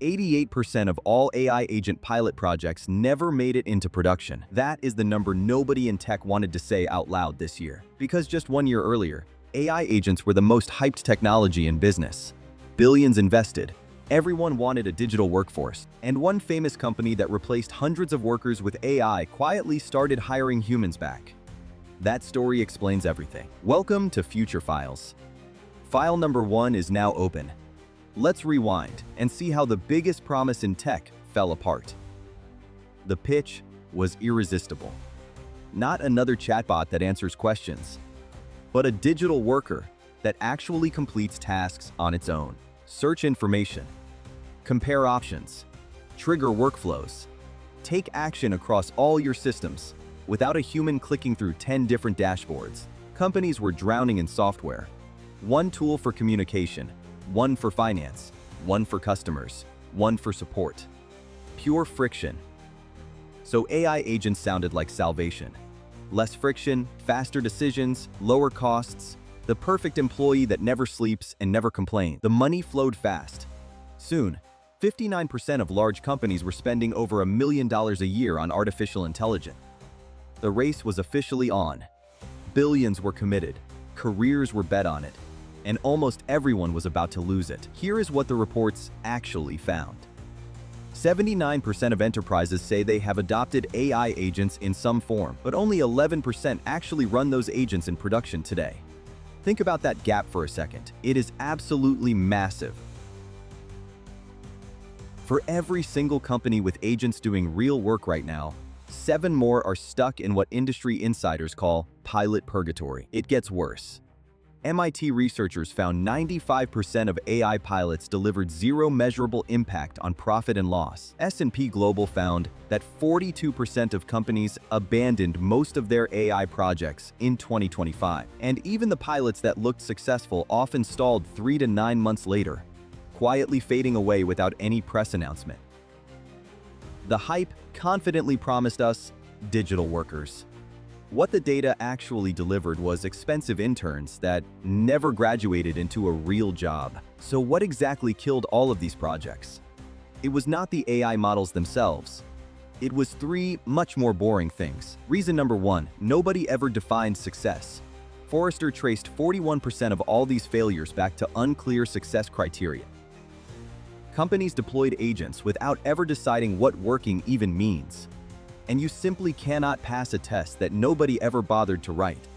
88% of all AI agent pilot projects never made it into production. That is the number nobody in tech wanted to say out loud this year. Because just 1 year earlier, AI agents were the most hyped technology in business. Billions invested. Everyone wanted a digital workforce. And one famous company that replaced hundreds of workers with AI quietly started hiring humans back. That story explains everything. Welcome to Future Files. File number 1 is now open. Let's rewind and see how the biggest promise in tech fell apart. The pitch was irresistible. Not another chatbot that answers questions, but a digital worker that actually completes tasks on its own. Search information, compare options, trigger workflows, take action across all your systems without a human clicking through 10 different dashboards. Companies were drowning in software. One tool for communication, one for finance, one for customers, one for support. Pure friction. So AI agents sounded like salvation. Less friction, faster decisions, lower costs, the perfect employee that never sleeps and never complains. The money flowed fast. Soon, 59% of large companies were spending over $1 million a year on artificial intelligence. The race was officially on. Billions were committed, careers were bet on it, and almost everyone was about to lose it. Here is what the reports actually found. 79% of enterprises say they have adopted AI agents in some form, but only 11% actually run those agents in production today. Think about that gap for a second. It is absolutely massive. For every single company with agents doing real work right now, 7 more are stuck in what industry insiders call pilot purgatory. It gets worse. MIT researchers found 95% of AI pilots delivered zero measurable impact on profit and loss. S&P Global found that 42% of companies abandoned most of their AI projects in 2025. And even the pilots that looked successful often stalled 3 to 9 months later, quietly fading away without any press announcement. The hype confidently promised us digital workers. What the data actually delivered was expensive interns that never graduated into a real job. So what exactly killed all of these projects? It was not the AI models themselves. It was 3 much more boring things. Reason number 1, nobody ever defined success. Forrester traced 41% of all these failures back to unclear success criteria. Companies deployed agents without ever deciding what working even means. And you simply cannot pass a test that nobody ever bothered to write.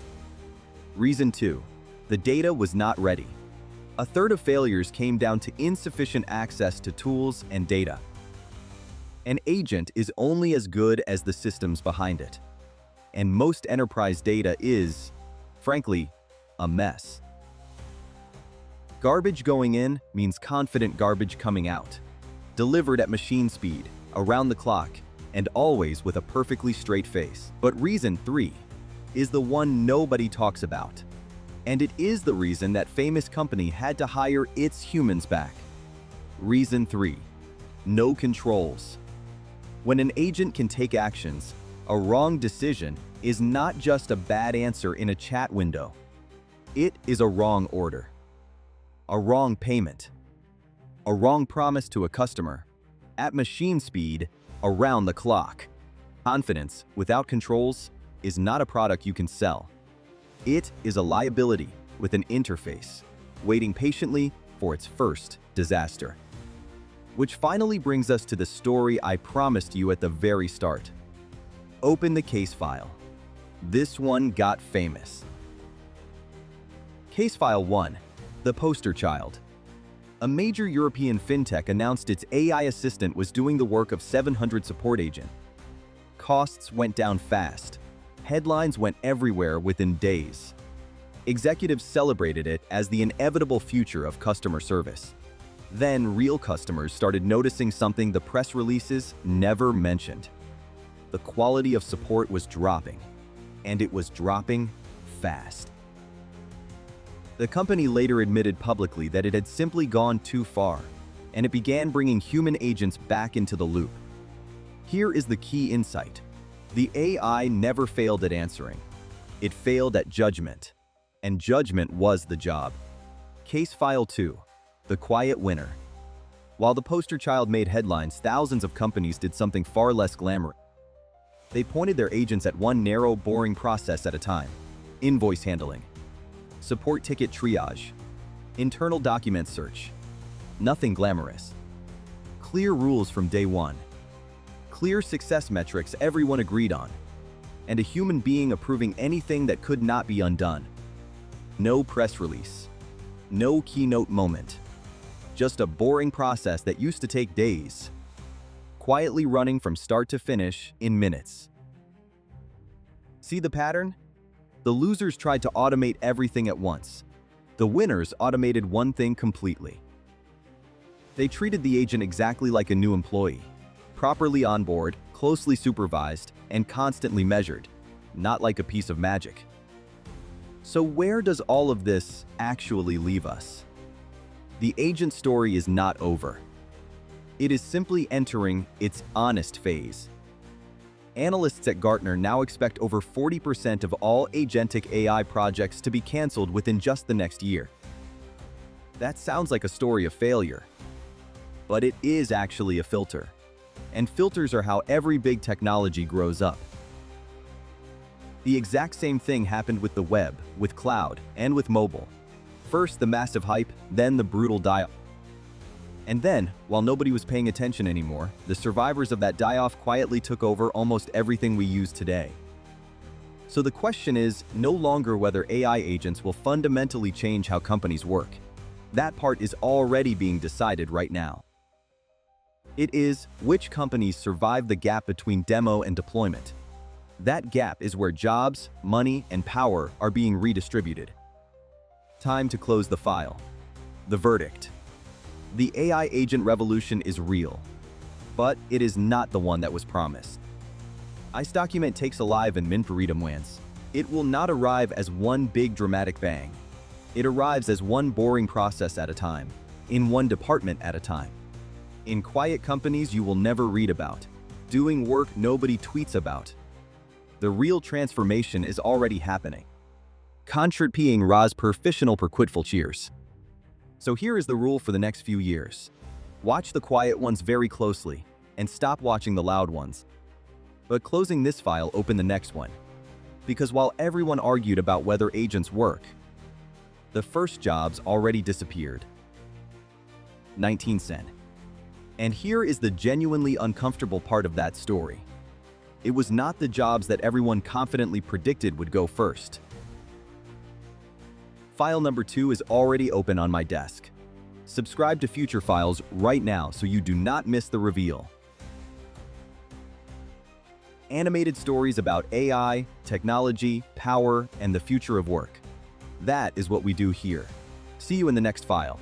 Reason 2, the data was not ready. A third of failures came down to insufficient access to tools and data. An agent is only as good as the systems behind it. And most enterprise data is, frankly, a mess. Garbage going in means confident garbage coming out. Delivered at machine speed, around the clock, and always with a perfectly straight face. But reason 3 is the one nobody talks about. And it is the reason that famous company had to hire its humans back. Reason 3, no controls. When an agent can take actions, a wrong decision is not just a bad answer in a chat window. It is a wrong order, a wrong payment, a wrong promise to a customer, at machine speed, around the clock. Confidence without controls is not a product you can sell. It is a liability with an interface, waiting patiently for its first disaster. Which finally brings us to the story I promised you at the very start. Open the case file. This one got famous. Case file 1, the poster child. A major European fintech announced its AI assistant was doing the work of 700 support agents. Costs went down fast. Headlines went everywhere within days. Executives celebrated it as the inevitable future of customer service. Then real customers started noticing something the press releases never mentioned. The quality of support was dropping, and it was dropping fast. The company later admitted publicly that it had simply gone too far, and it began bringing human agents back into the loop. Here is the key insight. The AI never failed at answering. It failed at judgment, and judgment was the job. Case file 2, the quiet winner. While the poster child made headlines, thousands of companies did something far less glamorous. They pointed their agents at one narrow, boring process at a time: invoice handling, support ticket triage, internal document search. Nothing glamorous. Clear rules from day one. Clear success metrics everyone agreed on. And a human being approving anything that could not be undone. No press release. No keynote moment. Just a boring process that used to take days, quietly running from start to finish in minutes. See the pattern? The losers tried to automate everything at once. The winners automated one thing completely. They treated the agent exactly like a new employee, properly onboard, closely supervised, and constantly measured, not like a piece of magic. So where does all of this actually leave us? The agent story is not over. It is simply entering its honest phase. Analysts at Gartner now expect over 40% of all agentic AI projects to be canceled within just the next year. That sounds like a story of failure. But it is actually a filter. And filters are how every big technology grows up. The exact same thing happened with the web, with cloud, and with mobile. First the massive hype, then the brutal die-off. And then, while nobody was paying attention anymore, the survivors of that die-off quietly took over almost everything we use today. So the question is no longer whether AI agents will fundamentally change how companies work. That part is already being decided right now. It is which companies survive the gap between demo and deployment. That gap is where jobs, money, and power are being redistributed. Time to close the file. The verdict. The AI agent revolution is real, but it is not the one that was promised. IceDocument takes alive and Minparidum wins. It will not arrive as one big dramatic bang. It arrives as one boring process at a time, in one department at a time. In quiet companies you will never read about, doing work nobody tweets about. The real transformation is already happening. Contrat peeing ras professional per quitful cheers. So here is the rule for the next few years. Watch the quiet ones very closely, and stop watching the loud ones. But closing this file, open the next one. Because while everyone argued about whether agents work, the first jobs already disappeared. 19 cent. And here is the genuinely uncomfortable part of that story. It was not the jobs that everyone confidently predicted would go first. File number 2 is already open on my desk. Subscribe to future files right now so you do not miss the reveal. Animated stories about AI, technology, power, and the future of work. That is what we do here. See you in the next file.